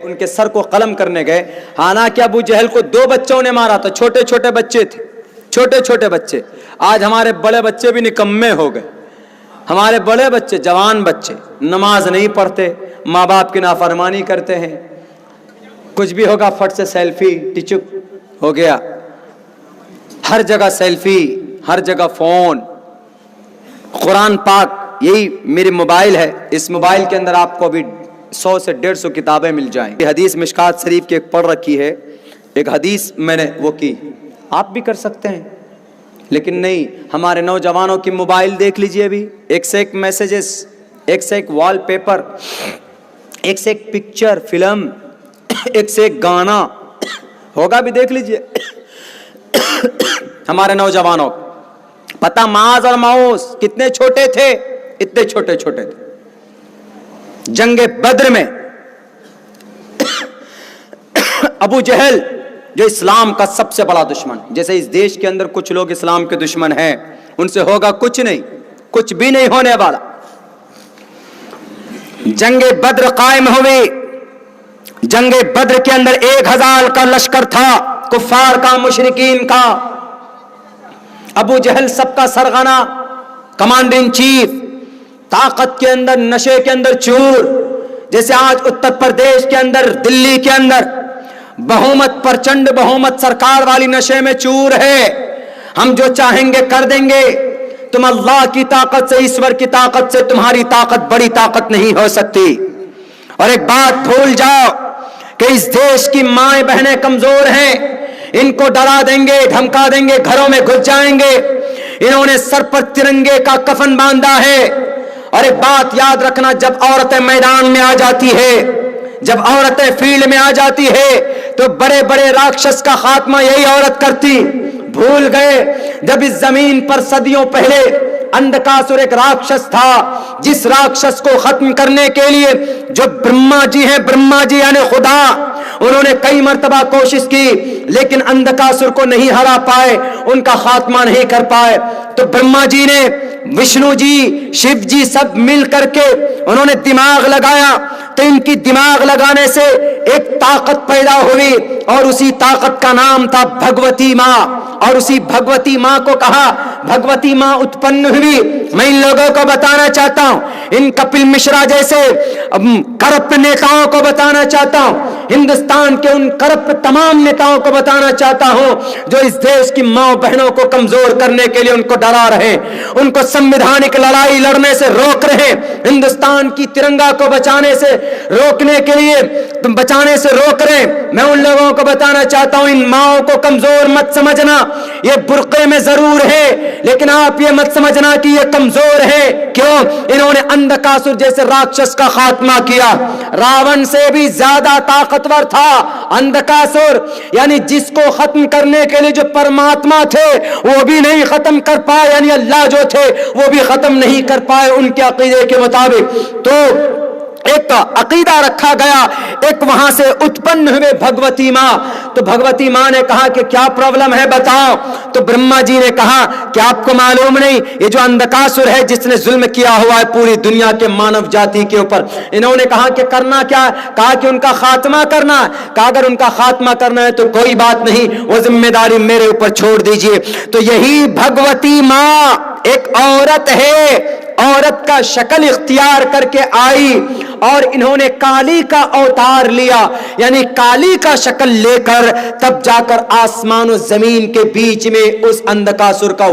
ان کے سر کو قلم کرنے گئے، حالانکہ ابو جہل کو 2 بچوں نے مارا تھا، چھوٹے چھوٹے بچے تھے، چھوٹے چھوٹے بچے۔ آج ہمارے بڑے بچے بھی نکمے ہو گئے، ہمارے بڑے بچے، جوان بچے نماز نہیں پڑھتے، ماں باپ کی نافرمانی کرتے ہیں، کچھ بھی ہوگا فٹ سے سیلفی ٹچک ہو گیا، ہر جگہ سیلفی، ہر جگہ فون۔ قرآن پاک، یہی میری موبائل ہے، اس موبائل کے اندر آپ کو ابھی 100 سے 150 کتابیں مل جائیں۔ یہ حدیث مشکات شریف کی ایک پڑھ رکھی ہے، ایک حدیث میں نے وہ کی، آپ بھی کر سکتے ہیں، لیکن نہیں، ہمارے نوجوانوں کی موبائل دیکھ لیجئے ابھی، ایک سے ایک میسیجز، ایک سے ایک وال پیپر، ایک سے ایک پکچر فلم، ایک سے ایک گانا ہوگا بھی دیکھ لیجئے۔ ہمارے نوجوانوں پتہ ماز اور ماؤس کتنے چھوٹے تھے، اتنے چھوٹے چھوٹے تھے۔ جنگ بدر میں ابو جہل جو اسلام کا سب سے بڑا دشمن، جیسے اس دیش کے اندر کچھ لوگ اسلام کے دشمن ہیں، ان سے ہوگا کچھ نہیں، کچھ بھی نہیں ہونے والا۔ جنگ بدر قائم ہوئی، جنگ بدر کے اندر 1000 کا لشکر تھا، کفار کا، مشرکین کا۔ ابو جہل سب کا سرغنہ، کمانڈر ان چیف، طاقت کے اندر، نشے کے اندر چور، جیسے آج اتر پردیش کے اندر، دلی کے اندر بہومت، پرچنڈ بہومت سرکار والی نشے میں چور ہے، ہم جو چاہیں گے کر دیں گے۔ تم اللہ کی طاقت سے، ایشور کی طاقت سے تمہاری طاقت بڑی طاقت نہیں ہو سکتی۔ اور ایک بات بھول جاؤ کہ اس دیش کی مائیں بہنیں کمزور ہیں، ان کو ڈرا دیں گے، دھمکا دیں گے، گھروں میں گھس جائیں گے۔ انہوں نے سر پر ترنگے کا کفن باندھا ہے۔ اور ایک بات یاد رکھنا، جب عورتیں میدان میں آ جاتی ہے، جب عورتیں فیلڈ میں آ جاتی ہے، تو بڑے بڑے راکشس کا خاتمہ یہی عورت کرتی۔ بھول گئے جب اس زمین پر صدیوں پہلے اندکاسر ایک راکشس تھا، جس راکشس کو ختم کرنے کے لیے جو برہما جی ہیں، برہما جی یعنی خدا، انہوں نے کئی مرتبہ کوشش کی، لیکن اندکاسر کو نہیں ہرا پائے، ان کا خاتمہ نہیں کر پائے۔ تو برہما جی نے، وشنو جی، شیو جی، سب مل کر کے انہوں نے دماغ لگایا، تو ان کی دماغ لگانے سے ایک طاقت پیدا ہوئی، اور اسی طاقت کا نام تھا بھگوتی ماں۔ اور اسی بھگوتی ماں کو کہا، بھگوتی ماں اتپن ہوئی۔ میں ان لوگوں کو بتانا چاہتا ہوں، ان کپل مشرا جیسے کرپٹ نیتاؤں کو بتانا چاہتا ہوں، ہندوستان کے ان کرپٹ تمام نیتاؤں کو بتانا چاہتا ہوں جو اس دیش کی ماں بہنوں کو کمزور کرنے کے لیے ان کو ڈرا رہے، ان کو سمویدھانک لڑائی لڑنے سے روک رہے، ہندوستان کی ترنگا کو بچانے سے روکنے کے لیے بچانے سے روک رہے۔ میں ان لوگوں کو بتانا چاہتا ہوں، ان ماؤں کو کمزور مت سمجھنا، یہ برقعے میں ضرور ہے، لیکن آپ یہ مت سمجھنا کہ یہ کمزور ہے۔ کیوں؟ انہوں نے اندکاسر جیسے راکشس کا خاتمہ کیا۔ راون سے بھی زیادہ طاقتور تھا اندکاسر، یعنی جس کو ختم کرنے کے لیے جو پرماتما تھے وہ بھی نہیں ختم کر پائے، یعنی اللہ جو تھے وہ بھی ختم نہیں کر پائے ان کے عقیدے کے مطابق۔ تو ایک عقیدہ رکھا گیا، ایک وہاں سے اتپن ہوئے بھگوتی ماں۔ تو بھگوتی ماں نے کہا کہ کیا پرابلم ہے بتاؤ۔ تو برہما جی نے کہا کہ آپ کو معلوم نہیں، یہ جو اندکاسر ہے جس نے ظلم کیا ہوا ہے پوری دنیا کے مانو جاتی کے اوپر، انہوں نے کہا کہ کرنا کیا؟ کہا کہ ان کا خاتمہ کرنا ہے۔ کہا اگر ان کا خاتمہ کرنا ہے تو کوئی بات نہیں، وہ ذمہ داری میرے اوپر چھوڑ دیجئے۔ تو یہی بھگوتی ماں ایک عورت ہے، عورت کا شکل اختیار کر کے آئی، اور انہوں نے کالی کا اوتار لیا، یعنی کالی کا شکل لے کر تب جا کر آسمان و زمین کے بیچ میں اس اندکاسر کا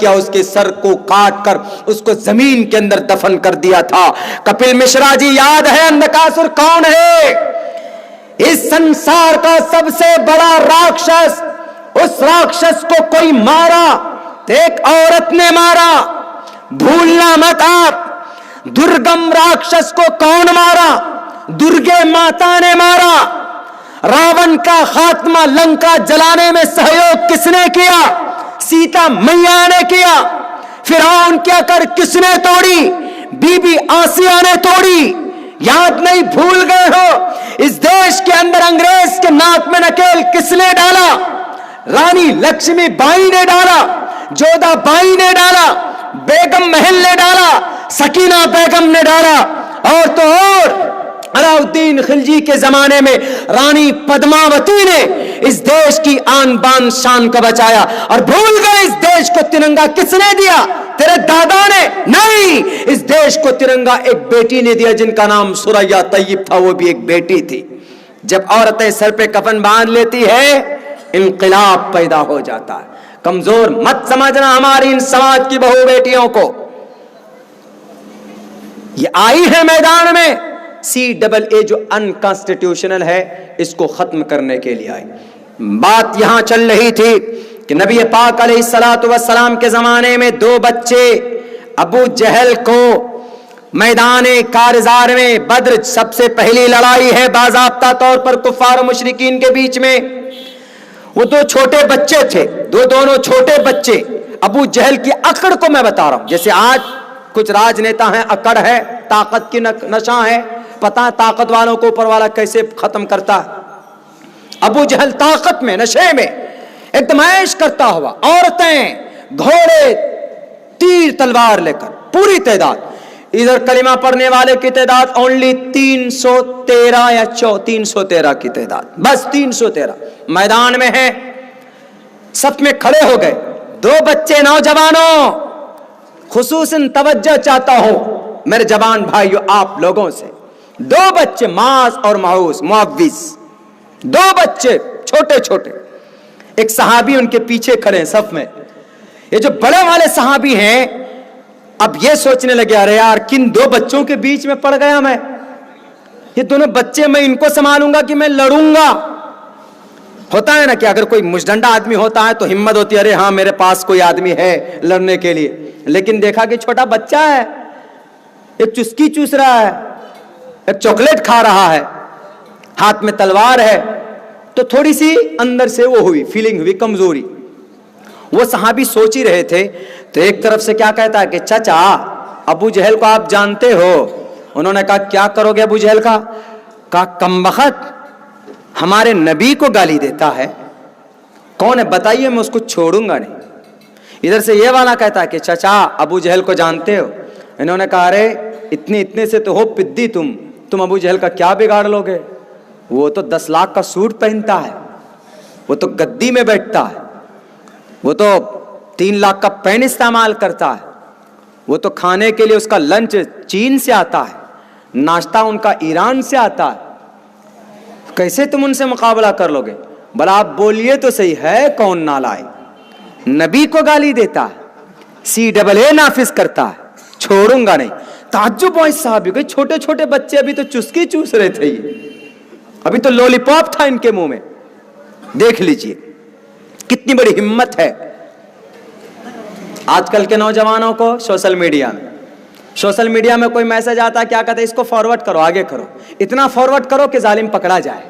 کیا، اس کے سر کو کاٹ کر اس کو زمین کے اندر دفن کر دیا تھا۔ کپل مشرا جی یاد ہے اندکاسر کون ہے؟ اس سنسار کا سب سے بڑا راکشس۔ اس راکشس کو کوئی مارا تو ایک عورت نے مارا، بھولنا مت آپ۔ درگم راکشس کو کون مارا؟ درگے ماتا نے مارا۔ راون کا خاتمہ، لنکا جلانے میں سہیوگ کس نے کیا؟ سیتا میاں نے کیا۔ فرعون کیا کر کس نے توڑی؟ بی بی آسیہ نے توڑی۔ یاد نہیں بھول گئے ہو؟ اس دیش کے اندر انگریز کے ناک میں نکیل کس نے ڈالا؟ رانی لکشمی بائی نے ڈالا، جودھا بائی نے ڈالا، بیگم محل نے ڈالا، سکینہ بیگم نے ڈالا، اور تو اور علاؤالدین خلجی کے زمانے میں رانی پدماوتی نے اس دیش کی آن بان شان کو بچایا، اور بھول گئے اس دیش کو ترنگا کس نے دیا؟ تیرے دادا نے نہیں، اس دیش کو ترنگا ایک بیٹی نے دیا جن کا نام ثریا طیب تھا، وہ بھی ایک بیٹی تھی۔ جب عورتیں سر پہ کفن باندھ لیتی ہے انقلاب پیدا ہو جاتا ہے۔ کمزور مت سمجھنا ہماری ان سماج کی بہو بیٹیوں کو، یہ آئی ہے میدان میں CAA جو انکانسٹیٹیوشنل ہے اس کو ختم کرنے کے لیے آئی۔ بات یہاں چل رہی تھی کہ نبی پاک علیہ الصلوۃ والسلام کے زمانے میں 2 بچے ابو جہل کو میدان کارزار میں، بدر سب سے پہلی لڑائی ہے باضابطہ طور پر کفار و مشرکین کے بیچ میں، وہ 2 چھوٹے بچے تھے، دونوں چھوٹے بچے۔ ابو جہل کی اکڑ کو میں بتا رہا ہوں، جیسے آج کچھ راج نیتا ہیں، اکڑ ہے، طاقت کی نشہ ہے، پتہ طاقت والوں کو اوپر والا کیسے ختم کرتا ہے۔ ابو جہل طاقت میں، نشے میں ایک دم عیش کرتا ہوا، عورتیں، گھوڑے، تیر تلوار لے کر، پوری تعداد۔ ادھر کلمہ پڑھنے والے کی تعداد اونلی 313 یا 313 کی تعداد، بس 313 میدان میں ہے۔ صف میں کھڑے ہو گئے 2 بچے، نوجوانوں خصوصاً توجہ چاہتا ہوں میرے جوان بھائیو آپ لوگوں سے، 2 بچے معاذ اور معوذ، معوذ، 2 بچے چھوٹے چھوٹے، ایک صحابی ان کے پیچھے کھڑے ہیں صف میں۔ یہ جو بڑے والے صحابی ہیں اب یہ سوچنے لگے ارے یار کن 2 بچوں کے بیچ میں پڑ گیا میں، یہ دونوں بچے میں ان کو سنبھالوں گا کہ میں لڑوں گا؟ ہوتا ہے نا کہ اگر کوئی مجڈنڈا آدمی ہوتا ہے تو ہمت ہوتی ہے ارے ہاں میرے پاس کوئی آدمی ہے لڑنے کے لیے، لیکن دیکھا کہ چھوٹا بچہ ہے، ایک چسکی چوس رہا ہے، ایک چاکلیٹ کھا رہا ہے، ہاتھ میں تلوار ہے، تو تھوڑی سی اندر سے وہ ہوئی فیلنگ ہوئی کمزوری۔ وہ صحابی سوچ ہی رہے تھے تو ایک طرف سے کیا کہتا ہے کہ چچا ابو جہل کو آپ جانتے ہو؟ انہوں نے کہا کیا کرو گے ابو جہل کا؟ کہا کمبخت ہمارے نبی کو گالی دیتا ہے، کون ہے بتائیے، میں اس کو چھوڑوں گا نہیں۔ ادھر سے یہ والا کہتا ہے کہ چچا ابو جہل کو جانتے ہو؟ انہوں نے کہا ارے اتنے سے تو ہو پدی، تم ابو جہل کا کیا بگاڑ لو گے؟ وہ تو 10 لاکھ کا سوٹ پہنتا ہے، وہ تو گدی میں بیٹھتا ہے، وہ تو 3 لاکھ کا پین استعمال کرتا ہے، وہ تو کھانے کے لیے اس کا لنچ چین سے آتا ہے، ناشتہ ان کا ایران سے آتا ہے، کیسے تم ان سے مقابلہ کر لو گے؟ بھلا آپ بولیے تو صحیح ہے کون نالائق؟ نبی کو گالی دیتا ہے، CAA نافذ کرتا ہے، چھوڑوں گا نہیں۔ تعجب ہوا اس صحابی کو، چھوٹے چھوٹے بچے ابھی تو چسکی چوس رہے تھے، یہ ابھی تو لولی پاپ تھا ان کے منہ میں۔ دیکھ لیجئے کتنی بڑی ہمت ہے۔ آج کل کے نوجوانوں کو سوشل میڈیا میں کوئی میسج آتا ہے، کیا کہتے ہیں اس کو فارورڈ کرو، آگے کرو، اتنا فارورڈ کرو کہ ظالم پکڑا جائے۔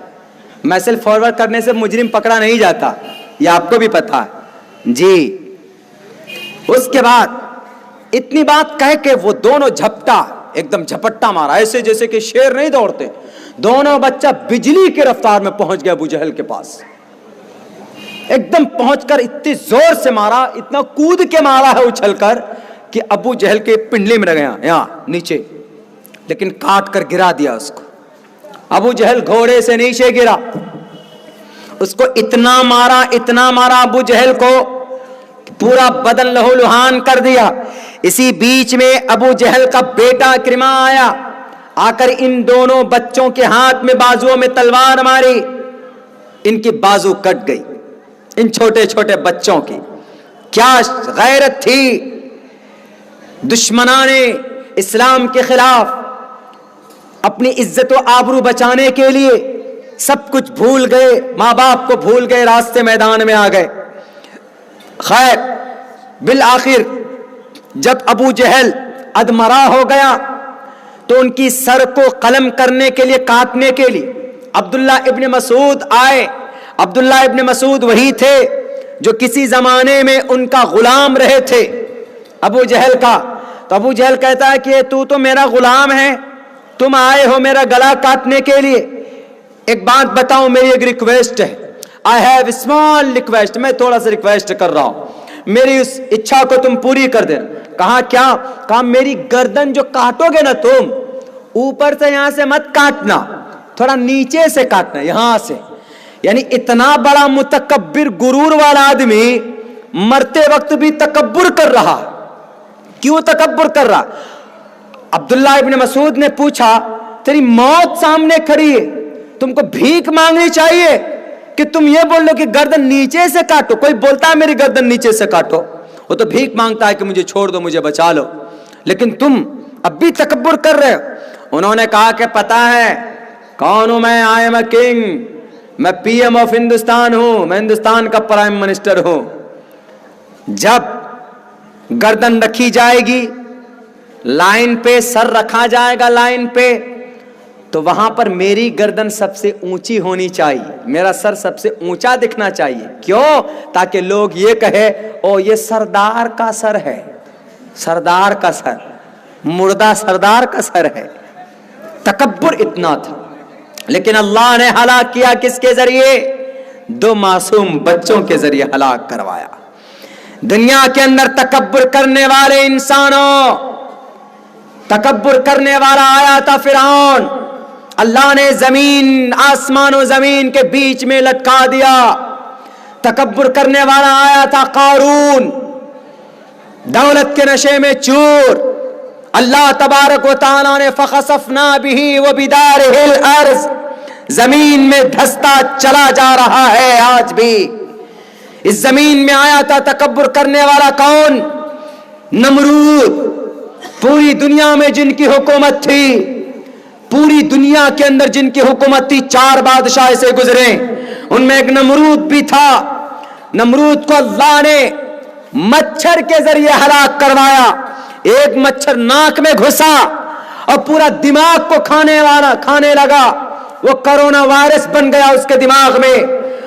میسج فارورڈ کرنے سے مجرم پکڑا نہیں جاتا، یہ آپ کو بھی پتا ہے جی۔ اس کے بعد اتنی بات کہہ کے وہ دونوں جھپٹا، ایک دم جھپٹا مارا، ایسے جیسے کہ شیر نہیں دوڑتے، دونوں بچہ بجلی کے رفتار میں پہنچ گیا ابو جہل کے پاس، ایک دم پہنچ کر اتنی زور سے مارا، اتنا کود کے مارا ہے اچھل کر کہ ابو جہل کے پنڈلی میں لگا یہاں نیچے، لیکن کاٹ کر گرا دیا اس کو۔ ابو جہل گھوڑے سے نیچے گرا، اس کو اتنا مارا ابو جہل کو پورا بدن لہو لہان کر دیا۔ اسی بیچ میں ابو جہل کا بیٹا کرما آیا، آ کر ان دونوں بچوں کے ہاتھ میں بازوؤں میں تلوار ماری، ان کی بازو کٹ گئی، ان چھوٹے چھوٹے بچوں کی۔ کیا غیرت تھی! دشمنان اسلام کے خلاف اپنی عزت و آبرو بچانے کے لیے سب کچھ بھول گئے، ماں باپ کو بھول گئے، راستے میدان میں آ گئے۔ خیر بالآخر جب ابو جہل ادمرا ہو گیا تو ان کی سر کو قلم کرنے کے لیے، کاٹنے کے لیے عبداللہ ابن مسعود آئے۔ عبداللہ ابن مسعود وہی تھے جو کسی زمانے میں ان کا غلام رہے تھے ابو جہل کا۔ تو ابو جہل کہتا ہے کہ تو میرا غلام ہے، تم آئے ہو میرا گلا کاٹنے کے لیے، ایک بات بتاؤ، میری ایک ریکویسٹ ہے، I have a small request، میں تھوڑا سا ریکویسٹ کر رہا ہوں، میری اس اچھا کو تم پوری کر دینا۔ کہا کیا؟ کہا میری گردن جو کاٹو گے نا تم، اوپر سے یہاں سے مت کاٹنا, تھوڑا نیچے سے کاٹنا, یہاں سے. یعنی اتنا بڑا متکبر غرور والا آدمی مرتے وقت بھی تکبر کر رہا. کیوں تکبر کر رہا؟ عبداللہ ابن مسعود نے پوچھا تیری موت سامنے کھڑی ہے, تم کو بھیک مانگنی چاہیے کہ تم یہ بول لو کہ گردن نیچے سے کاٹو؟ کوئی بولتا ہے میری گردن نیچے سے کاٹو, وہ تو بھیک مانگتا ہے کہ مجھے چھوڑ دو, مجھے بچا لو, لیکن تم اب بھی تکبر کر رہے ہو. انہوں نے کہا کہ پتا ہے کون ہوں میں, آئی ایم اے کنگ, میں پی ایم آف ہندوستان ہوں, میں ہندوستان کا پرائم منسٹر ہوں. جب گردن رکھی جائے گی لائن پہ, سر رکھا جائے گا لائن پہ, تو وہاں پر میری گردن سب سے اونچی ہونی چاہیے, میرا سر سب سے اونچا دکھنا چاہیے. کیوں؟ تاکہ لوگ یہ کہے او یہ سردار کا سر ہے, سردار کا سر, مردہ سردار کا سر ہے. تکبر اتنا تھا. لیکن اللہ نے ہلاک کیا کس کے ذریعے؟ 2 معصوم بچوں کے ذریعے ہلاک کروایا. دنیا کے اندر تکبر کرنے والے انسانوں, تکبر کرنے والا آیا تھا فرعون, اللہ نے زمین, آسمان و زمین کے بیچ میں لٹکا دیا. تکبر کرنے والا آیا تھا قارون, دولت کے نشے میں چور. اللہ تبارک و تعالیٰ نے فخسفنا به وبداره الارض, زمین میں دھستا چلا جا رہا ہے آج بھی. اس زمین میں آیا تھا تکبر کرنے والا کون؟ نمرود. پوری دنیا میں جن کی حکومت تھی, پوری دنیا کے اندر جن کی حکومت تھی, 4 بادشاہ سے گزرے, ان میں ایک نمرود بھی تھا. نمرود کو اللہ نے مچھر کے ذریعے ہلاک کروایا. ایک مچھر ناک میں گھسا اور پورا دماغ کو کھانے لگا. وہ کرونا وائرس بن گیا اس کے دماغ میں,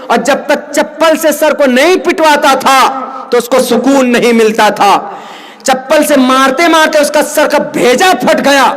اور جب تک چپل سے سر کو نہیں پٹواتا تھا تو اس کو سکون نہیں ملتا تھا. چپل سے مارتے مارتے اس کا سر کا بھیجا پھٹ گیا,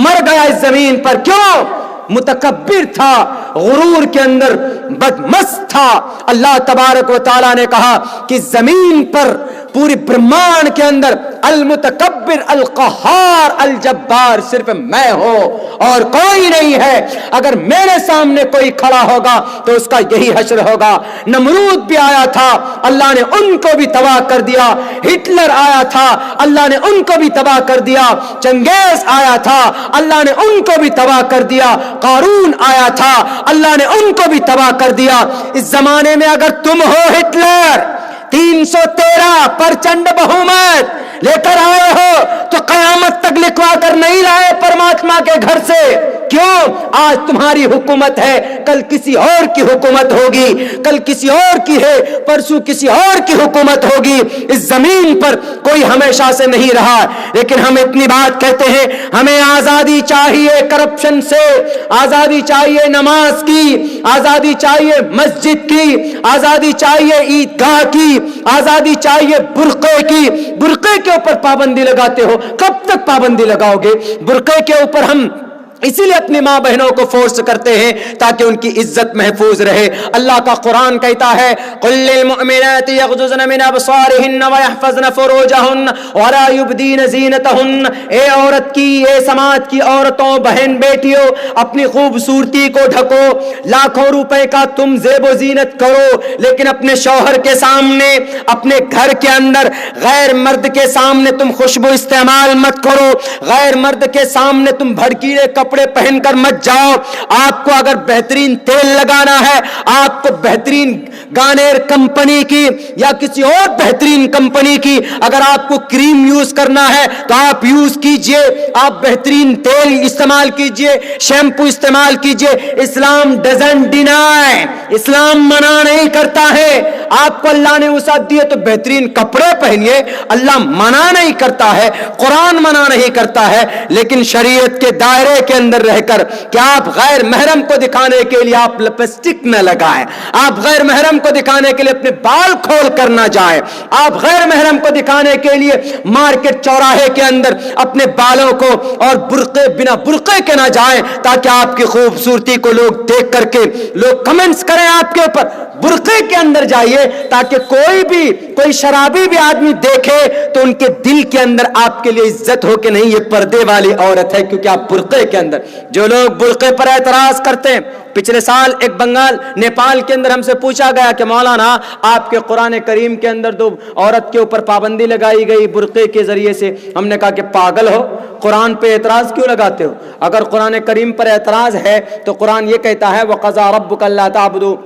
مر گیا اس زمین پر. کیوں؟ متکبر تھا, غرور کے اندر بدمست تھا. اللہ تبارک و تعالیٰ نے کہا کہ زمین پر پوری برہمانڈ کے اندر المتکبر القہار الجبار صرف میں ہوں اور کوئی نہیں ہے. اگر میرے سامنے کوئی کھڑا ہوگا تو اس کا یہی حشر ہوگا. نمرود بھی آیا تھا, اللہ نے ان کو بھی تباہ کر دیا. ہٹلر آیا تھا, اللہ نے ان کو بھی تباہ کر دیا. چنگیز آیا تھا, اللہ نے ان کو بھی تباہ کر دیا. قارون آیا تھا, اللہ نے ان کو بھی تباہ کر دیا. اس زمانے میں اگر تم ہو ہٹلر, 313 پرچنڈ بہومت لے کر آئے ہو, تو قیامت تک لکھوا کر نہیں لائے پرماتما کے گھر سے. کیوں؟ آج تمہاری حکومت ہے, کل کسی اور کی حکومت ہوگی, کل کسی اور کی ہے, پرسوں کسی اور کی حکومت ہوگی. اس زمین پر کوئی ہمیشہ سے نہیں رہا. لیکن ہم اتنی بات کہتے ہیں, ہمیں آزادی چاہیے کرپشن سے, آزادی چاہیے نماز کی, آزادی چاہیے مسجد کی, آزادی چاہیے عیدگاہ کی, آزادی چاہیے برقعے کی. برقعے کے اوپر پابندی لگاتے ہو, کب تک پابندی لگاؤ گے؟ برقعے کے اوپر ہم اسی لیے اپنی ماں بہنوں کو فورس کرتے ہیں تاکہ ان کی عزت محفوظ رہے. اللہ کا قرآن کہتا ہے قل للمؤمنات یغضضن من ابصارهن ويحفظن فروجهن ولا يبدين زینتهن. اے عورت کی, اے سماج کی عورتوں, بہن بیٹیوں, اپنی خوبصورتی کو ڈھکو. لاکھوں روپے کا تم زیب و زینت کرو, لیکن اپنے شوہر کے سامنے, اپنے گھر کے اندر غیر مرد کے سامنے تم خوشبو استعمال مت کرو. غیر مرد کے سامنے تم بھڑکیلے کپڑے پہن کر مت جاؤ. آپ کو اگر بہترین تیل لگانا ہے, آپ کو بہترین گانیر کمپنی کی یا کسی اور بہترین کمپنی کی اگر آپ کو کریم یوز کرنا ہے تو آپ یوز کیجئے, آپ بہترین تیل استعمال کیجئے, شیمپو استعمال کیجئے. اسلام ڈزنٹ ڈینائی, اسلام منع نہیں کرتا ہے. آپ کو اللہ نے وسعت دی ہے تو بہترین کپڑے پہنیے, اللہ منع نہیں کرتا ہے, قرآن منع نہیں کرتا ہے. لیکن شریعت کے دائرے کے اندر رہ کر کہ آپ غیر محرم کو دکھانے کے لیے آپ لپسٹک نہ لگائیں, آپ غیر محرم کو دکھانے کے لیے اپنے بال کھول کر نہ جائیں, آپ غیر محرم کو دکھانے کے لیے مارکیٹ چوراہے کے اندر اپنے بالوں کو اور برقعے بنا برقعے کے نہ جائیں تاکہ آپ کی خوبصورتی کو لوگ دیکھ کر کے لوگ کمنٹس کریں آپ کے اوپر. برقعے کے اندر جائیے, تاکہ کوئی شرابی بھی آدمی دیکھے تو ان کے دل کے اندر آپ کے لیے عزت ہو کہ نہیں یہ پردے والی عورت ہے، کیونکہ آپ برقعے کے اندر. جو لوگ برقعے پر اعتراض کرتے ہیں، پچھلے سال ایک بنگال نیپال کے اندر ہم سے پوچھا گیا کہ مولانا آپ کے قرآن کریم کے اندر تو عورت کے اوپر پابندی لگائی گئی برقعے کے ذریعے سے. ہم نے کہا کہ پاگل ہو، قرآن پہ اعتراض کیوں لگاتے ہو؟ اگر قرآن کریم پر اعتراض ہے تو قرآن یہ کہتا ہے وَقَضَىٰ رَبُّكَ أَلَّا تَعْبُدُوا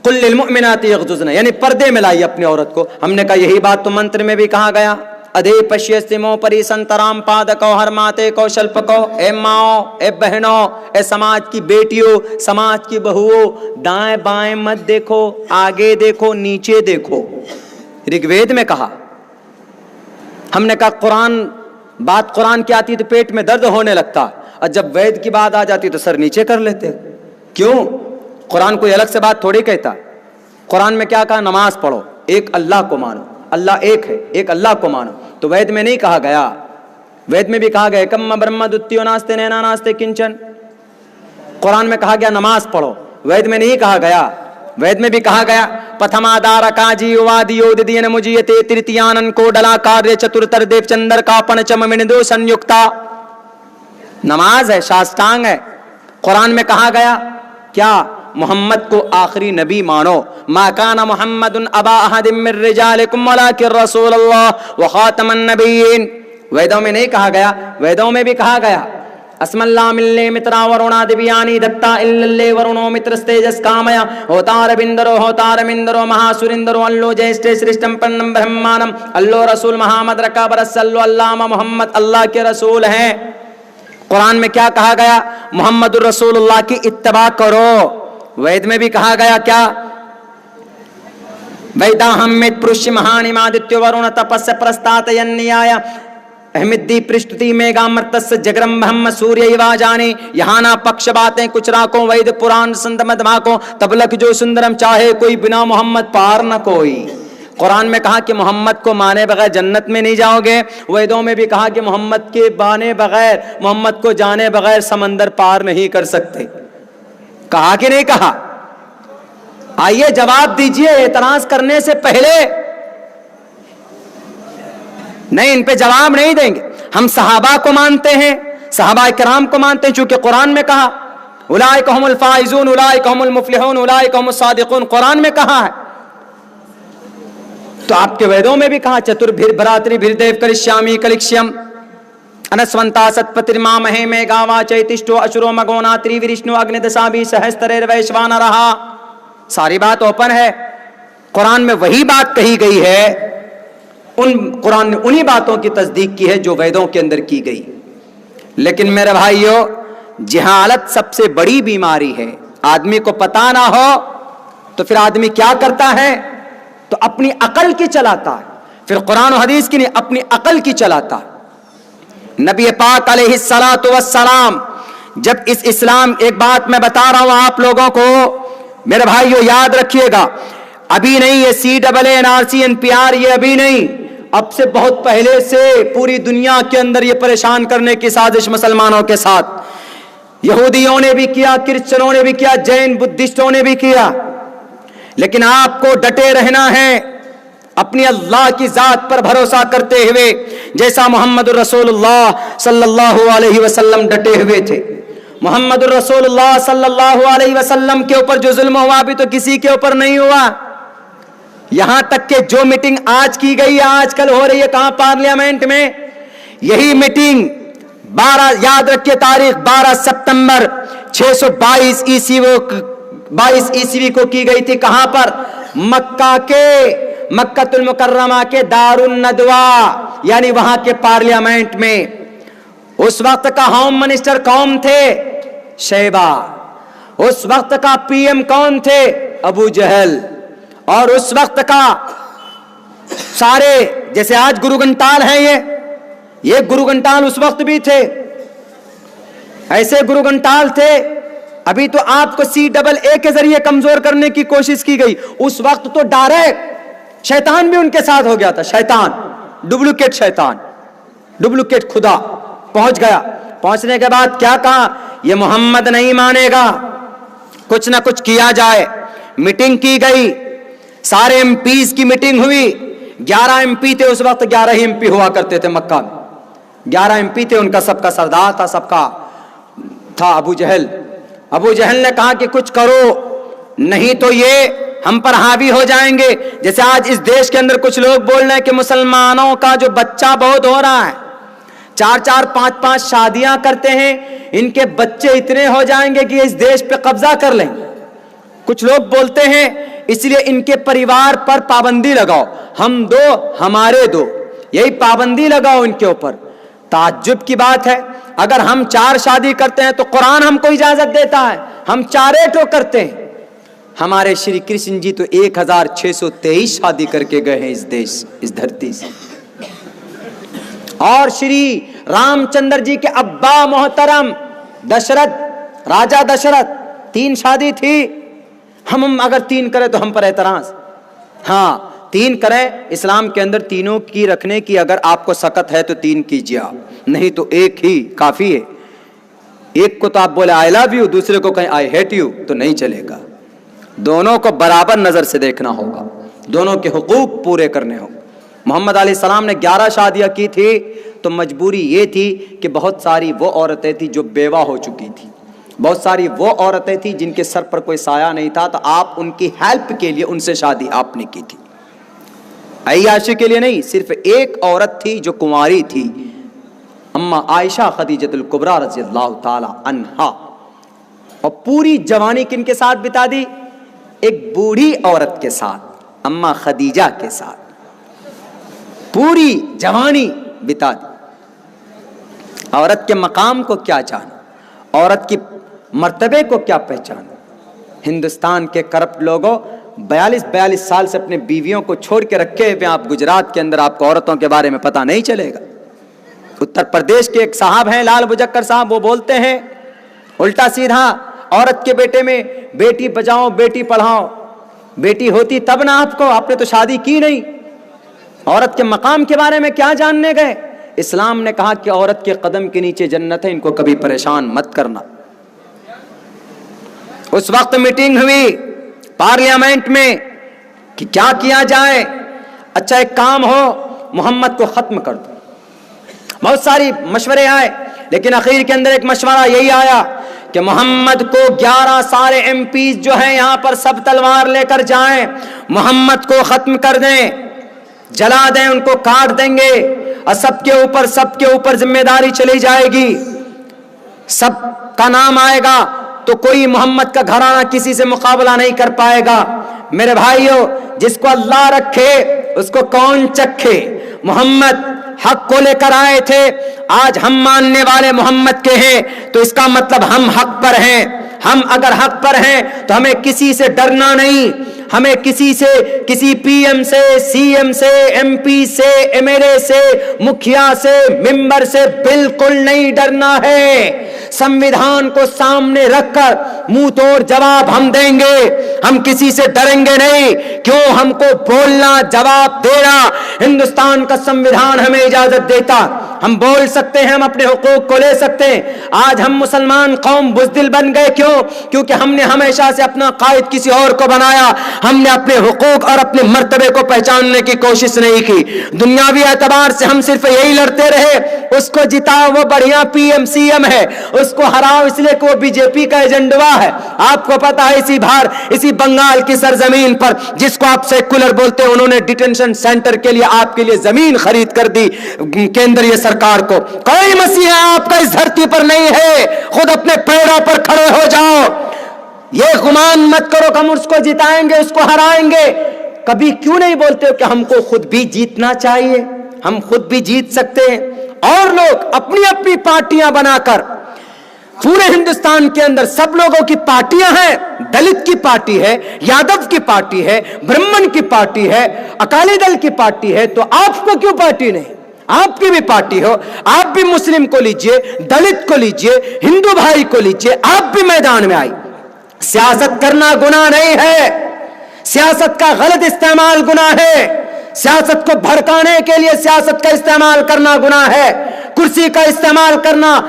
قُل لِّلْمُؤْمِنَاتِ يَغْضُضْنَ، یعنی پردے میں لائی اپنی عورت کو. ہم نے کہا یہی بات تو منتر میں بھی کہا گیا، ادے پشیستمو پری سنترام پادکو ہر ماتے کو شلپکو. اے ماؤں، اے بہنوں، اے سماج کی بیٹیوں، سماج کی بہوؤں، دائیں بائیں مت دیکھو، آگے دیکھو، نیچے دیکھو. رگ وید میں کہا. ہم نے کہا بات قرآن کی آتی تو پیٹ میں درد ہونے لگتا، اور جب وید کی بات آ جاتی تو سر نیچے کر لیتے. کیوں؟ قرآن کوئی الگ سے بات تھوڑی کہتا. قرآن میں کیا کہا؟ نماز پڑھو، ایک اللہ کو مانو، اللہ ایک ہے، ایک اللہ کو مانو. تو وید میں نہیں کہا گیا، وید میں بھی کہا گیا کم برہم دتیو ناستے نینا ناستے کنچن. قرآن میں کہا گیا نماز پڑھو، وید میں نہیں کہا گیا. وید میں بھی کہا گیا پتھما دارا کاجی وادیو ددین مجیتے ترتیانن کو ڈلا کاریہ چترتر دیو چندر کا پنچم مندو سنیکتا. نماز ہے، شاستانگ ہے. قرآن میں کہا گیا کیا؟ محمد کو آخری نبی مانو. ما کان محمد ابا احد من رجالکم ولکن رسول اللہ وخاتم النبیین. ویدوں میں نہیں کہا گیا، ویدوں میں بھی کہا گیا اسم اللہ ملے مترا ورونا دیویانی دتا اللہ ورونو مترستیجس کامیا ہوتار بندرو ہوتار مندرو مہا سرندرو اللو جیسٹے سرشتم پنم برہمانم اللہ رسول محمد رکا برسلو اللہ محمد اللہ کے رسول ہیں. قرآن میں کیا کہا گیا؟ محمد الرسول اللہ کی اتباع کرو. وید میں بھی کہا گیا کیا؟ ویداہم مت پرش مہانی مادتیو ورون تپس پرستات ینیایا احمدی پرشتی میگا مرتس جگرم بہم سوریہ ایوا جانی. یہاں نہ پکش باتیں کچھ راکوں وید پران سند مدھماکوں تبلک جو سندرم چاہے کوئی بنا محمد پار نہ کوئی. قرآن میں کہا کہ محمد کو مانے بغیر جنت میں نہیں جاؤ گے. ویدوں میں بھی کہا کہ محمد کے بانے بغیر، محمد کو جانے بغیر سمندر پار نہیں کر سکتے. کہا کہ نہیں کہا؟ آئیے جواب دیجئے اعتراض کرنے سے پہلے. نہیں، ان پہ جواب نہیں دیں گے. ہم صحابہ کو مانتے ہیں، صحابہ کرام کو مانتے ہیں، چونکہ قرآن میں کہا اولئک هم الفائزون اولئک هم المفلحون اولئک هم الصادقون. قرآن میں کہا ہے. تو آپ کے ویدوں میں بھی کہا چتر بھر براتری بھر دیو کرشیامی کلکشیم انسونتا ستپترما مہے میں گاوا چیتشٹو اشرو مگونا تری ورشنو اگنی دسابی سہستریر ویشوان رہا. ساری بات اوپن ہے. قرآن میں وہی بات کہی گئی ہے، قرآن نے انہی باتوں کی تصدیق کی ہے جو ویدوں کے اندر کی گئی. لیکن میرے بھائیو، جہالت سب سے بڑی بیماری ہے. آدمی کو پتا نہ ہو تو پھر آدمی کیا کرتا ہے؟ تو اپنی عقل کی چلاتا ہے. پھر قرآن و حدیث کی نہیں، اپنی عقل کی چلاتا ہے. نبی پاک علیہ الصلوۃ والسلام جب اس اسلام، ایک بات میں بتا رہا ہوں آپ لوگوں کو میرے بھائیو، یاد رکھیے گا، ابھی نہیں یہ CAA NRC NPR، یہ ابھی نہیں، اب سے بہت پہلے سے پوری دنیا کے اندر یہ پریشان کرنے کی سازش مسلمانوں کے ساتھ یہودیوں نے بھی کیا، کرسچنوں نے بھی کیا، جین بدھسٹوں نے بھی کیا. لیکن آپ کو ڈٹے رہنا ہے، اپنی اللہ کی ذات پر بھروسہ کرتے ہوئے، جیسا محمد الرسول اللہ صلی اللہ علیہ وسلم ڈٹے ہوئے تھے. محمد الرسول اللہ صلی اللہ علیہ وسلم کے اوپر جو ظلم ہوا بھی تو کسی کے اوپر نہیں ہوا. یہاں تک کہ جو میٹنگ آج کی گئی ہے، آج کل ہو رہی ہے کہاں؟ پارلیمنٹ میں. یہی میٹنگ 12، یاد رکھیے تاریخ، 12 سپتمبر 622 عیسوی کو کی گئی تھی. کہاں پر؟ مکہ المکرمہ کے دار الندوہ، یعنی وہاں کے پارلیمنٹ میں. اس وقت کا ہوم منسٹر کون تھے؟ شیبہ. اس وقت کا PM کون تھے؟ ابو جہل. اور اس وقت کا سارے، جیسے آج گرو گھنٹال ہیں، یہ گرو گھنٹال اس وقت بھی تھے، ایسے گرو گھنٹال تھے. ابھی تو آپ کو CAA کے ذریعے کمزور کرنے کی کوشش کی گئی. اس وقت تو ڈائریکٹ شیطان بھی ان کے ساتھ ہو گیا تھا. شیطان، ڈپلیکیٹ شیطان، ڈپلیکیٹ خدا پہنچ گیا. پہنچنے کے بعد کیا کہا؟ یہ محمد نہیں مانے گا، کچھ نہ کچھ کیا جائے. میٹنگ کی گئی. سارے ایم پیز کی میٹنگ ہوئی. 11 ایم پی تھے اس وقت, 11 ہی ایم پی ہوا کرتے تھے مکہ میں. 11 ایم پی تھے, ان کا سب کا سردار تھا, سب کا تھا ابو جہل. ابو جہل نے کہا کہ کچھ کرو, نہیں تو یہ ہم پر حاوی ہو جائیں گے. جیسے آج اس دیش کے اندر کچھ لوگ بول رہے ہیں کہ مسلمانوں کا جو بچہ بہت ہو رہا ہے, 4 5 شادیاں کرتے ہیں, ان کے بچے اتنے ہو جائیں گے کہ اس دیش پہ قبضہ کر لیں. کچھ لوگ بولتے ہیں اس لیے ان کے پریوار پر پابندی لگاؤ, ہم دو ہمارے دو, یہی پابندی لگاؤ ان کے اوپر. تعجب کی بات ہے, اگر ہم 4 شادی کرتے ہیں تو قرآن ہم کو اجازت دیتا ہے, ہم 4 ٹو کرتے ہیں. ہمارے شری کرشن جی تو 1623 شادی کر کے گئے ہیں اس دیش, اس دھرتی سے. اور شری رام چندر جی کے ابا محترم دشرتھ, راجا دشرتھ, 3 شادی تھی. ہم اگر 3 کریں تو ہم پر اعتراض. ہاں 3 کریں, اسلام کے اندر تینوں کی رکھنے کی اگر آپ کو سکت ہے تو 3 کیجیے آپ, نہیں تو 1 ہی کافی ہے. ایک کو تو آپ بولے آئی لو یو, دوسرے کو کہیں آئی ہیٹ یو, تو نہیں چلے گا. دونوں کو برابر نظر سے دیکھنا ہوگا, دونوں کے حقوق پورے کرنے ہوں. محمد علیہ السلام نے 11 شادیاں کی تھی تو مجبوری یہ تھی کہ بہت ساری وہ عورتیں تھیں جو بیوہ ہو چکی تھی, بہت ساری وہ عورتیں تھیں جن کے سر پر کوئی سایہ نہیں تھا, تو آپ ان کی ہیلپ کے لیے ان سے شادی آپ نے کی تھی. عیاشی کے لیے نہیں, صرف ایک عورت تھی جو کنواری تھی, اما عائشہ خدیجۃ الکبریٰ رضی اللہ تعالی عنہا. اور پوری جوانی کن کے ساتھ بتا دی؟ ایک بوڑھی عورت کے ساتھ, اما خدیجہ کے ساتھ پوری جوانی بتا دی. عورت کے مقام کو کیا جانا, عورت کی مرتبے کو کیا پہچانا. ہندوستان کے کرپٹ لوگوں 42 سال سے اپنے بیویوں کو چھوڑ کے رکھے ہوئے, آپ گجرات کے اندر آپ کو عورتوں کے بارے میں پتہ نہیں چلے گا. اتر پردیش کے ایک صاحب ہیں لال بجکر صاحب, وہ بولتے ہیں الٹا سیدھا, عورت کے بیٹے میں بیٹی بچاؤ بیٹی پڑھاؤ. بیٹی ہوتی تب نا آپ کو, آپ نے تو شادی کی نہیں. عورت کے مقام کے بارے میں کیا جاننے گئے؟ اسلام نے کہا کہ عورت کے قدم کے نیچے جنت ہے, ان کو کبھی پریشان مت کرنا. اس وقت میٹنگ ہوئی پارلیمنٹ میں کہ کیا کیا جائے. اچھا ایک کام ہو, محمد کو ختم کر دو. بہت ساری مشورے آئے, لیکن اخیر کے اندر ایک مشورہ یہی آیا کہ محمد کو 11 سارے ایم پیز جو ہیں یہاں پر سب تلوار لے کر جائیں, محمد کو ختم کر دیں, جلا دیں, ان کو کاٹ دیں گے, اور سب کے اوپر ذمہ داری چلی جائے گی. سب کا نام آئے گا تو کوئی محمد کا گھرانہ کسی سے مقابلہ نہیں کر پائے گا. میرے بھائیو, جس کو اللہ رکھے اس کو کون چکھے. محمد حق کو لے کر آئے تھے, آج ہم ماننے والے محمد کے ہیں تو اس کا مطلب ہم حق پر ہیں. ہم اگر حق پر ہیں تو ہمیں کسی سے ڈرنا نہیں, ہمیں کسی سے, کسی پی ایم سے, سی ایم سے, ایم پی سے, ایم ایل اے سے, مکھیا سے, ممبر سے بالکل نہیں ڈرنا ہے. سمویدھان کو سامنے رکھ کر منہ توڑ جواب ہم دیں گے, ہم کسی سے ڈریں گے نہیں. کیوں ہم کو بولنا, جواب دینا ہندوستان کا سمویدھان ہمیں اجازت دیتا. ہم بول سکتے ہیں, ہم اپنے حقوق کو لے سکتے ہیں. آج ہم مسلمان قوم بزدل بن گئے, کیوں؟ کیونکہ ہم نے ہمیشہ سے اپنا قائد کسی اور کو بنایا, ہم نے اپنے حقوق اور اپنے مرتبے کو پہچاننے کی کوشش نہیں کی. دنیاوی اعتبار سے ہم صرف یہی لڑتے رہے, اس کو جتاؤ وہ بڑھیا پی ایم سی ایم ہے, اس کو ہراؤ اس لیے کہ وہ بی جے پی کا ایجنڈا ہے. آپ کو پتا ہے اسی بنگال کی سرزمین پر جس کو آپ سیکولر بولتے ہیں, انہوں نے ڈیٹینشن سینٹر کے لیے آپ کے لیے زمین خرید کر دی کیندری سرکار کو. کوئی مسیحا آپ کا اس دھرتی پر نہیں ہے, خود اپنے پیروں پر کھڑے ہو جاؤ. یہ گمان مت کرو کہ ہم اس کو جتائیں گے, اس کو ہرائیں گے. کبھی کیوں نہیں بولتے کہ ہم کو خود بھی جیتنا چاہیے, ہم خود بھی جیت سکتے ہیں. اور لوگ اپنی اپنی پارٹیاں بنا کر پورے ہندوستان کے اندر سب لوگوں کی پارٹیاں ہیں. دلت کی پارٹی ہے, یادو کی پارٹی ہے, برہمن کی پارٹی ہے, اکالی دل کی پارٹی ہے, تو آپ کو کیوں پارٹی نہیں؟ آپ کی بھی پارٹی ہو, آپ بھی مسلم کو لیجئے, دلت کو لیجئے, ہندو بھائی کو لیجئے, آپ بھی میدان میں آئیے. سیاست کرنا گناہ نہیں ہے, سیاست کا غلط استعمال گناہ ہے. سیاست کو بھڑکانے کے لیے سیاست کا استعمال کرنا گناہ ہے. کرسی کا استعمال کرنا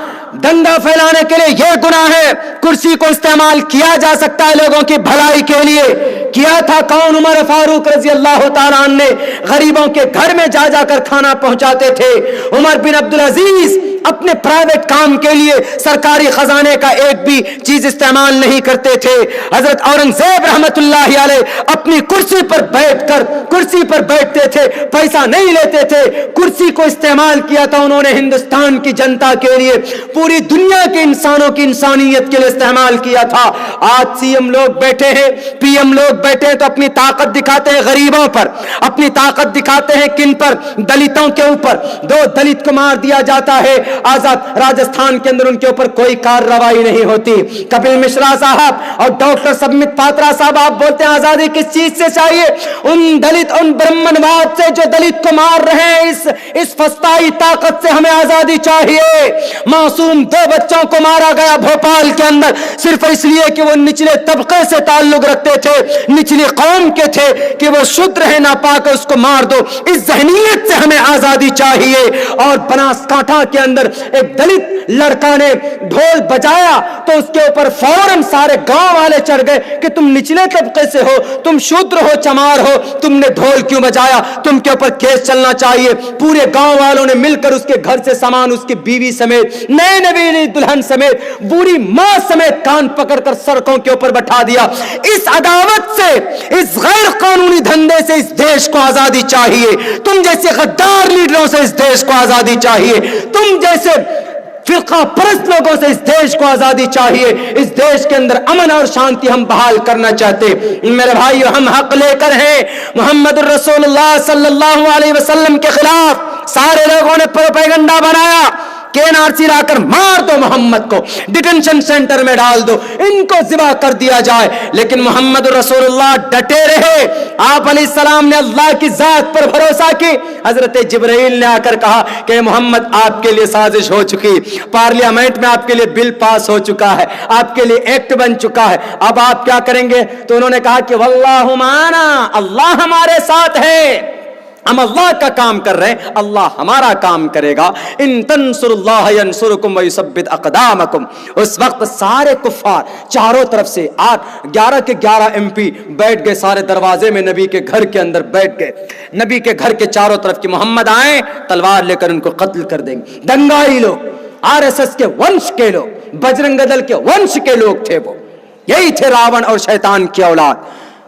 دنگا پھیلانے کے لیے یہ گناہ ہے. کرسی کو استعمال کیا جا سکتا ہے لوگوں کی بھلائی کے لیے. کیا تھا کون؟ عمر فاروق رضی اللہ تعالیٰ عنہ نے غریبوں کے گھر میں جا جا کر کھانا پہنچاتے تھے. عمر بن عبدالعزیز اپنے پرائیویٹ کام کے لیے سرکاری خزانے کا ایک بھی چیز استعمال نہیں کرتے تھے. حضرت اورنگزیب رحمت اللہ علیہ اپنی کرسی پر بیٹھتے تھے, پیسہ نہیں لیتے تھے, کرسی کو استعمال کیا تھا انہوں نے ہندوستان کی جنتا کے لیے, پوری دنیا کے انسانوں کی انسانیت کے لیے استعمال کیا تھا. آج سی ایم لوگ بیٹھے ہیں, پی ایم لوگ بیٹھے ہیں تو اپنی طاقت دکھاتے ہیں غریبوں پر, اپنی طاقت دکھاتے ہیں کن پر؟ دلتوں کے اوپر. 2 دلت کو مار دیا جاتا ہے آزاد راجستھان کے اندر, ان کے اوپر کوئی کارروائی نہیں ہوتی. کپل مشرا صاحب اور ڈاکٹر سبمت پاترا صاحب آپ بولتے ہیں آزادی کس چیز سے چاہیے؟ ان دلت, ان برہمن واد سے جو دلت کو مار رہے ہیں, اس فسطائی طاقت سے ہمیں آزادی چاہیے. معصوم 2 بچوں کو مارا گیا بھوپال کے اندر صرف اس لیے کہ وہ نچلے طبقے سے تعلق رکھتے تھے, نچلی قوم کے تھے, کہ وہ شدر ہے ناپاک, اس کو مار دو. اس ذہنیت سے ہمیں آزادی چاہیے. اور بناسکانٹھا کے اندر ایک دلت لڑکا نے ڈھول بجایا تو اس کے اوپر فوراً سارے گاؤں والے چڑھ گئے کہ تم نچلے طبقے سے ہو, تم شودر ہو, چمار ہو, تم نے ڈھول کیوں بجایا, تم کے اوپر کیس چلنا چاہیے. پورے گاؤں والوں نے مل کر اس کے گھر سے سامان, اس کی بیوی سمیت, نئے نویلی دلہن سمیت, بوڑھی ماں سمیت کان پکڑ کر سڑکوں کے اوپر بٹھا دیا. اس عداوت سے, اس غیر قانونی دھندے سے اس دیش کو آزادی چاہیے. تم جیسے غدار لیڈروں سے اس دیش کو آزادی چاہیے. تم جیسے فرقہ پرست لوگوں سے اس دیش کو آزادی چاہیے. اس دیش کے اندر امن اور شانتی ہم بحال کرنا چاہتے. میرے بھائیو, ہم حق لے کر ہیں. محمد الرسول اللہ صلی اللہ علیہ وسلم کے خلاف سارے لوگوں نے پروپیگنڈا بنایا کہ NRC لا کر مار دو محمد کو, ڈیٹینشن سینٹر میں ڈال دو, ان کو ذبح کر دیا جائے. لیکن محمد رسول اللہ ڈٹے رہے. آپ علیہ السلام نے اللہ کی ذات پر بھروسہ کی. حضرت جبرائیل نے آ کر کہا کہ محمد آپ کے لیے سازش ہو چکی, پارلیمنٹ میں آپ کے لیے بل پاس ہو چکا ہے, آپ کے لیے ایکٹ بن چکا ہے, اب آپ کیا کریں گے؟ تو انہوں نے کہا کہ واللہ معنا, اللہ ہمارے ساتھ ہے, ہم اللہ کا کام کر رہے ہیں, اللہ ہمارا کام کرے گا. ان تنصر اللہ ینصرکم ویثبت اقدامکم. اس وقت سارے کفار چاروں طرف سے 11 کے 11 MP بیٹھ گئے سارے دروازے میں, نبی کے گھر کے اندر بیٹھ گئے. نبی کے گھر کے چاروں طرف کہ محمد آئیں تلوار لے کر ان کو قتل کر دیں گے. دنگائی لوگ, RSS کے ونش کے لوگ, بجرنگ دل کے ونش کے لوگ تھے. وہ یہی تھے راون اور شیطان کی اولاد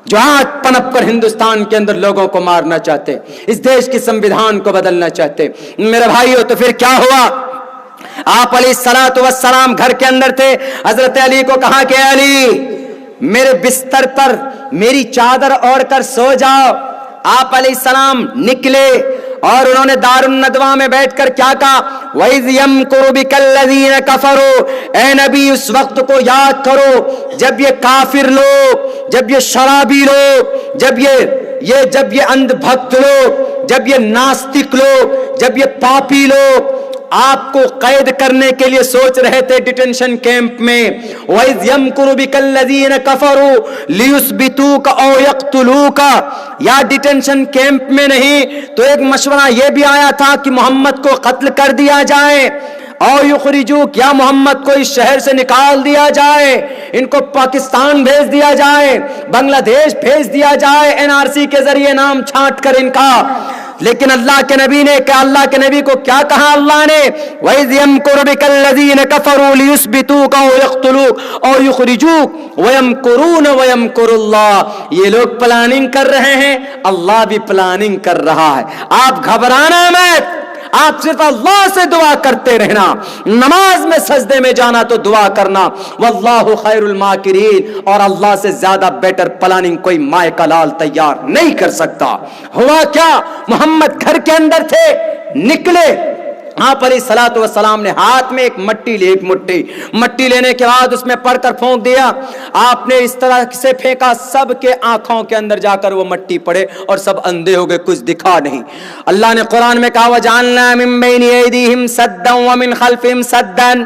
جو آج پنپ کر ہندوستان کے اندر لوگوں کو مارنا چاہتے, اس دیش کی سمویدھان کو بدلنا چاہتے. میرے بھائیو, تو پھر کیا ہوا؟ آپ علیہ السلام گھر کے اندر تھے. حضرت علی کو کہا کہ علی میرے بستر پر میری چادر اوڑھ کر سو جاؤ. آپ علیہ السلام نکلے اور انہوں نے دار الندوہ میں بیٹھ کر کیا کہا؟ وَإِذْ يَمْكُرُ بِكَ الَّذِينَ كَفَرُوا. اے نبی اس وقت کو یاد کرو جب یہ کافر لوگ, جب یہ شرابی لوگ, جب یہ اندھ بھکت لوگ, جب یہ ناستک لوگ, جب یہ پاپی لوگ آپ کو قید کرنے کے لیے سوچ رہے تھے ڈیٹینشن کیمپ میں. وَإِذْ يَمْكُرُ بِكَ الَّذِينَ كَفَرُوا لِيُثْبِتُوكَ أَوْ يَقْتُلُوكَ. یا ڈیٹینشن کیمپ میں نہیں تو ایک مشورہ یہ بھی آیا تھا کہ محمد کو قتل کر دیا جائے, اور یخرجوک, یا محمد کو اس شہر سے نکال دیا جائے, ان کو پاکستان بھیج دیا جائے, بنگلہ دیش بھیج دیا جائے, NRC کے ذریعے نام چھانٹ کر ان کا. لیکن اللہ کے نبی نے اللہ کے نبی کو کیا کہا اللہ نے؟ وَإِذْ يَمْكُرُ بِكَ الَّذِينَ كَفَرُوا لِيُثْبِتُوكَ أَوْ يَقْتُلُوكَ أَوْ يُخْرِجُوكَ وَيَمْكُرُونَ وَيَمْكُرُ اللَّهُ. یہ لوگ پلاننگ کر رہے ہیں, اللہ بھی پلاننگ کر رہا ہے. آپ گھبرانا مت, آپ صرف اللہ سے دعا کرتے رہنا. نماز میں سجدے میں جانا تو دعا کرنا, واللہ خیر الماکرین, اور اللہ سے زیادہ بیٹر پلاننگ کوئی مائے کا لال تیار نہیں کر سکتا. ہوا کیا؟ محمد گھر کے اندر تھے, نکلے. آپ علیہ الصلوۃ والسلام نے ہاتھ میں ایک مٹی لی, ایک مٹی لینے کے بعد اس میں پڑھ کر پھونک دیا. آپ نے اس طرح سے پھینکا, سب کے آنکھوں کے اندر جا کر وہ مٹی پڑے اور سب اندھے ہو گئے, کچھ دکھا نہیں. اللہ نے قرآن میں کہا وَجَعَلْنَا مِن بَيْنِ أَيْدِيهِمْ سَدًّا وَمِنْ خَلْفِهِمْ سَدًّا.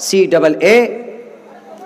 CAA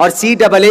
اور CAA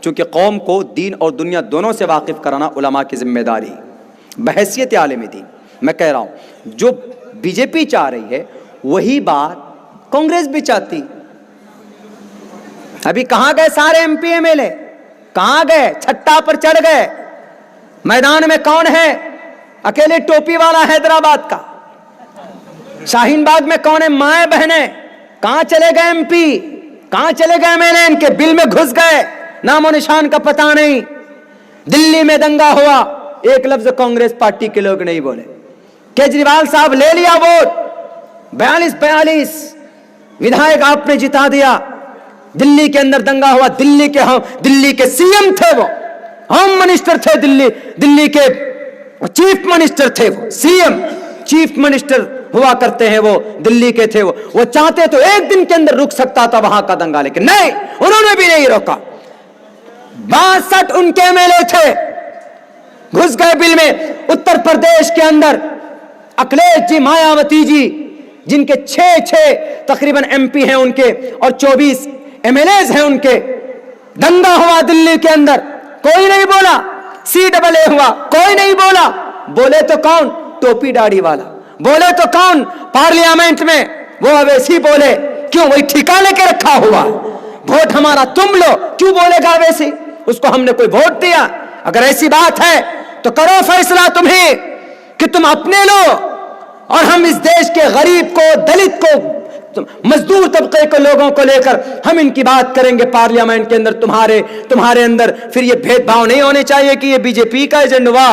چونکہ قوم کو دین اور دنیا دونوں سے واقف کرانا علماء کی ذمہ داری بحیثیت عالم دین. میں کہہ رہا ہوں جو بی جے پی چاہ رہی ہے وہی بات کانگریس بھی چاہتی. ابھی کہاں گئے سارے M P M L A? کہاں گئے؟ چھٹا پر چڑھ گئے. میدان میں کون ہے؟ اکیلے ٹوپی والا حیدرآباد کا. شاہین باغ میں کون ہے؟ مائیں بہنیں. کہاں چلے گئے ایم پی؟ کہاں چلے گئے ایم ایل اے؟ ان کے بل میں گھس گئے, نام و نشان کا پتہ نہیں. دلی میں دنگا ہوا, ایک لفظ کانگریس پارٹی کے لوگ نہیں بولے. کیجریوال صاحب لے لیا ووٹ, 42 ودھائک آپ نے جتا دیا. دلی کے اندر دنگا ہوا, دلی کے سی ایم تھے, وہ ہوم منسٹر تھے, دلی کے چیف منسٹر تھے, وہ سی ایم چیف منسٹر ہوا کرتے ہیں, وہ دلی کے تھے. وہ چاہتے تو ایک دن کے اندر رک سکتا تھا وہاں کا دنگا, لیکن نہیں, انہوں نے بھی نہیں روکا. 62 ان کے ایم ایل اے تھے, گھس گئے بل میں. اتر پردیش کے اندر اکھلیش جی, مایاوتی جی, جن کے 6 تقریباً ایم پی ہیں ان کے, اور 24 ایم ایل ایز ہیں ان کے. دنگا ہوا دلی کے اندر, کوئی نہیں بولا. CAA ہوا, کوئی نہیں بولا. بولے تو کون؟ ٹوپی داڑھی والا. بولے تو کون؟ پارلیمنٹ میں وہ اویسی بولے. کیوں؟ وہی ٹھکانے کے رکھا ہوا, ووٹ ہمارا تم لو. کیوں بولے گا اویسی؟ اس کو ہم نے کوئی ووٹ دیا؟ اگر ایسی بات ہے تو کرو فیصلہ تمہیں کہ تم اپنے لو, اور ہم اس دیش کے غریب کو, دلت کو, مزدور طبقے کے لوگوں کو لے کر ہم ان کی بات کریں گے پارلیمنٹ کے اندر. تمہارے اندر پھر یہ بھید بھاؤ نہیں ہونے چاہیے کہ یہ بی جے پی کا ایجنٹ ہوا.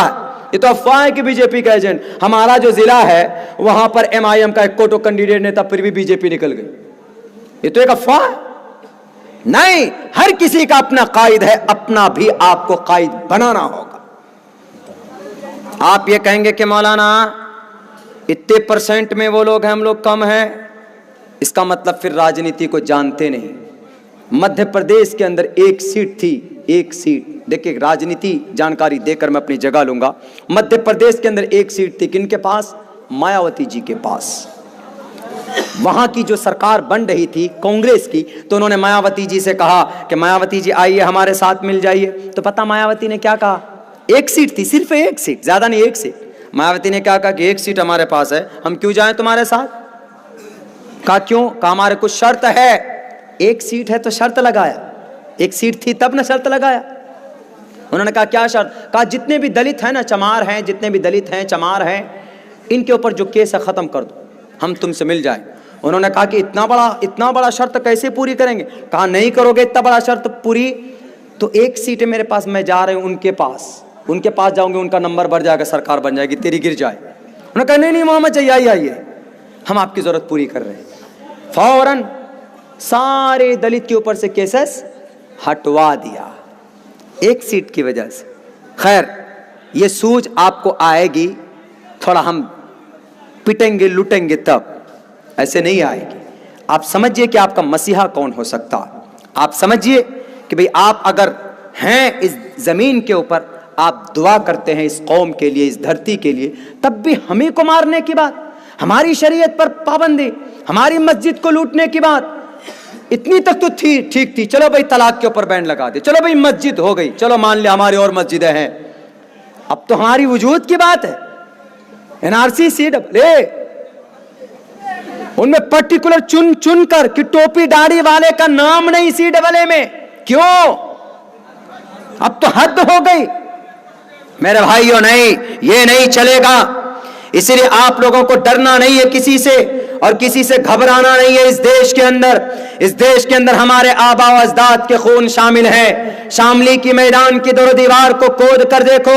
یہ تو افواہ ہے کہ بی جے پی کا ایجنٹ. ہمارا جو ضلع ہے وہاں پر MIM کا ایک کوٹو کینڈیڈیٹ نہیں تھا, پھر بھی بی جے پی نکل گئی. یہ تو ایک افواہ نہیں. ہر کسی کا اپنا قائد ہے, اپنا بھی آپ کو قائد بنانا ہوگا. آپ یہ کہیں گے کہ مولانا اتنے % میں وہ لوگ ہیں, ہم لوگ کم ہیں, اس کا مطلب پھر راجنیتی کو جانتے نہیں. مدھیہ پردیش کے اندر 1 سیٹ تھی, 1 سیٹ. دیکھیں راجنیتی جانکاری دے کر میں اپنی جگہ لوں گا. مدھیہ پردیش کے اندر 1 سیٹ تھی, کن کے پاس؟ مایاوتی جی کے پاس. وہاں کی جو سرکار بن رہی تھی کانگریس کی, تو انہوں نے مایاوتی جی سے کہا کہ مایاوتی جی آئیے ہمارے ساتھ مل جائیے. تو پتہ مایاوتی نے کیا کہا؟ 1 سیٹ تھی, صرف 1 سیٹ, زیادہ نہیں, 1 سیٹ. مایاوتی نے کیا کہا کہ 1 سیٹ ہمارے پاس ہے, ہم کیوں جائیں تمہارے ساتھ؟ کہا کیوں؟ کہا ہمارے کچھ شرط ہے. 1 سیٹ ہے تو شرط لگایا, 1 سیٹ تھی تب نہ شرط لگایا. انہوں نے کہا کیا شرط؟ کہا جتنے بھی دلت ہیں نا, چمار ہیں, جتنے بھی دلت ہیں, چمار ہیں, ان کے اوپر جو کیس ہے ختم کر دو, ہم تم سے مل جائیں. انہوں نے کہا کہ اتنا بڑا شرط کیسے پوری کریں گے؟ کہا نہیں کرو گے اتنا بڑا شرط پوری تو 1 سیٹ ہے میرے پاس, میں جا رہے ہوں ان کے پاس جاؤں گے, ان کا نمبر بڑھ جائے گا, سرکار بن جائے گی, تیری گر جائے. انہوں نے کہا نہیں محمد چاہیے, آئیے, ہم آپ کی ضرورت پوری کر رہے ہیں. فوراً سارے دلت کے اوپر سے کیسز ہٹوا دیا 1 سیٹ کی وجہ سے. خیر یہ سوجھ آپ کو آئے گی, تھوڑا ہم پٹیں گے لٹیں گے تب, ایسے نہیں آئے گی. آپ سمجھئے کہ آپ کا مسیحا کون ہو سکتا. آپ سمجھئے کہ بھئی آپ اگر ہیں اس زمین کے اوپر, آپ دعا کرتے ہیں اس قوم کے لیے, اس دھرتی کے لیے, تب بھی ہمیں کو مارنے کی بات, ہماری شریعت پر پابندی, ہماری مسجد کو لوٹنے کی بات. اتنی تک تو تھی, ٹھیک تھی, چلو بھئی طلاق کے اوپر بین لگا دے, چلو بھئی مسجد ہو گئی, چلو مان لیا ہماری اور مسجدیں ہیں. اب تو ہماری وجود کی بات ہے. NRC CAA ان میں پرٹیکولر چن کر کہ ٹوپی داڑھی والے کا نام نہیں CAA میں. کیوں؟ اب تو حد ہو گئی میرے بھائیوں. نہیں, یہ نہیں چلے گا. اسی لیے آپ لوگوں کو ڈرنا نہیں ہے کسی سے, اور کسی سے گھبرانا نہیں ہے. اس دیش کے اندر ہمارے آبا و اجداد کے خون شامل ہے. شاملی کی میدان کی در و دیوار کو کھود کر دیکھو,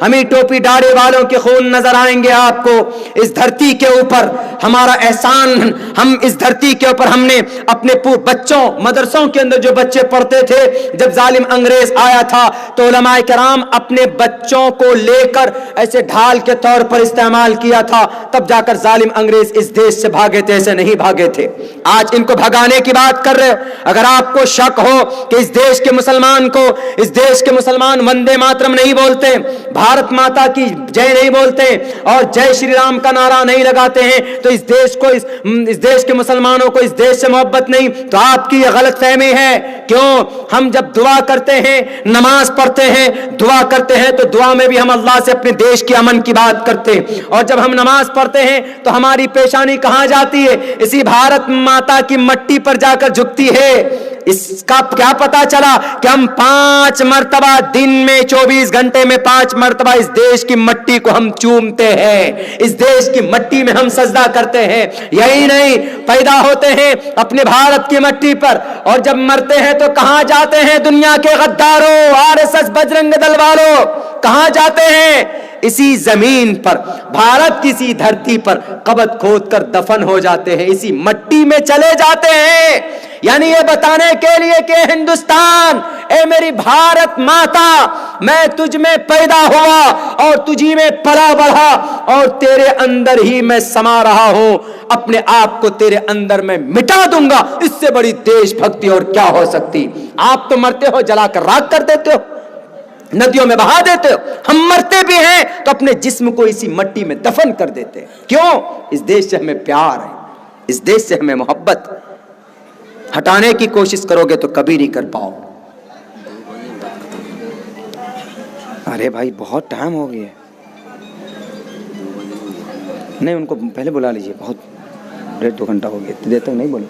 ہمیں ٹوپی داڑھی والوں کے خون نظر آئیں گے آپ کو. اس دھرتی کے اوپر ہمارا احسان, ہم اس دھرتی کے اوپر ہم نے اپنے بچوں, مدرسوں کے اندر جو بچے پڑھتے تھے, جب ظالم انگریز آیا تھا تو علماء کرام اپنے بچوں کو لے کر ایسے ڈھال کے طور پر استعمال کیا تھا, تب جا کر ظالم انگریز اس دیش سے بھاگے تھے, ایسے نہیں بھاگے تھے. آج ان کو بھگانے کی بات کر رہے ہو. اگر آپ کو شک ہو کہ اس دیش کے مسلمان وندے ماترم نہیں بولتے, بھارت ماتا کی جے نہیں بولتے, اور جے شری رام کا نعرہ نہیں لگاتے ہیں, تو اس دیش کے مسلمانوں کو اس دیش سے محبت نہیں, تو آپ کی یہ غلط فہمی ہے کیوں؟ ہم جب دعا کرتے ہیں، نماز پڑھتے ہیں، دعا کرتے ہیں، تو دعا میں بھی ہم اللہ سے اپنے دیش کے امن کی بات کرتے ہیں، اور جب ہم نماز پڑھتے ہیں تو ہماری پیشانی کہاں جاتی ہے؟ اسی بھارت ماتا کی مٹی پر جا کر جھکتی ہے۔ اس کا کیا پتا چلا کہ ہم 5 مرتبہ دن میں 24 گھنٹے میں 5 مرتبہ اس دیش کی مٹی کو ہم چومتے ہیں، اس دیش کی مٹی میں ہم سجدہ کرتے ہیں۔ یہی نہیں، پیدا ہوتے ہیں اپنے بھارت کی مٹی پر، اور جب مرتے ہیں تو کہاں جاتے ہیں؟ دنیا کے غداروں، RSS بجرنگ دل والوں، کہاں جاتے ہیں؟ اسی زمین پر، بھارت کی سی دھرتی پر قبر کھود کر دفن ہو جاتے ہیں، اسی مٹی میں چلے جاتے ہیں۔ یعنی یہ بتانے کے لیے کہ ہندوستان، اے میری بھارت ماتا، میں تجھ میں پیدا ہوا اور تجھی میں پلا بڑھا اور تیرے اندر ہی میں سما رہا ہوں، اپنے آپ کو تیرے اندر میں مٹا دوں گا، اس سے بڑی دیش بھکتی اور کیا ہو سکتی؟ آپ تو مرتے ہو جلا کر راکھ کر دیتے ہو، ندیوں میں بہا دیتے ہو، ہم مرتے بھی ہیں تو اپنے جسم کو اسی مٹی میں دفن کر دیتے ہیں۔ کیوں؟ اس دیش سے ہمیں پیار ہے، اس دیش سے ہمیں محبت۔ ہٹانے کی کوشش کرو گے تو کبھی نہیں کر پاؤ۔ ارے بھائی بہت ٹائم ہو گیا، نہیں ان کو پہلے بلا لیجئے، بہت 1.5-2 گھنٹہ ہو گیا، دیر تک نہیں بولے۔